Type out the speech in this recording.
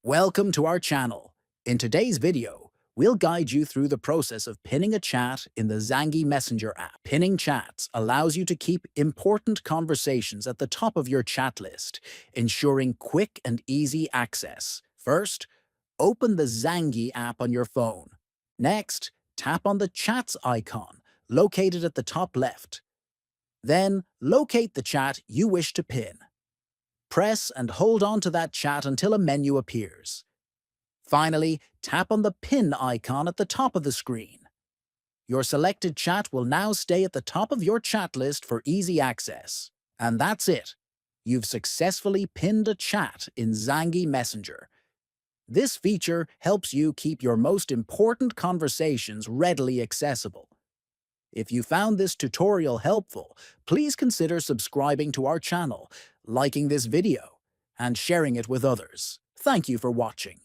Welcome to our channel. In today's video, we'll guide you through the process of pinning a chat in the Zangi Messenger app. Pinning chats allows you to keep important conversations at the top of your chat list, ensuring quick and easy access. First, open the Zangi app on your phone. Next, tap on the Chats icon, located at the top left. Then, locate the chat you wish to pin. Press and hold on to that chat until a menu appears. Finally, tap on the pin icon at the top of the screen. Your selected chat will now stay at the top of your chat list for easy access. And that's it. You've successfully pinned a chat in Zangi Messenger. This feature helps you keep your most important conversations readily accessible. If you found this tutorial helpful, please consider subscribing to our channel, liking this video, and sharing it with others. Thank you for watching.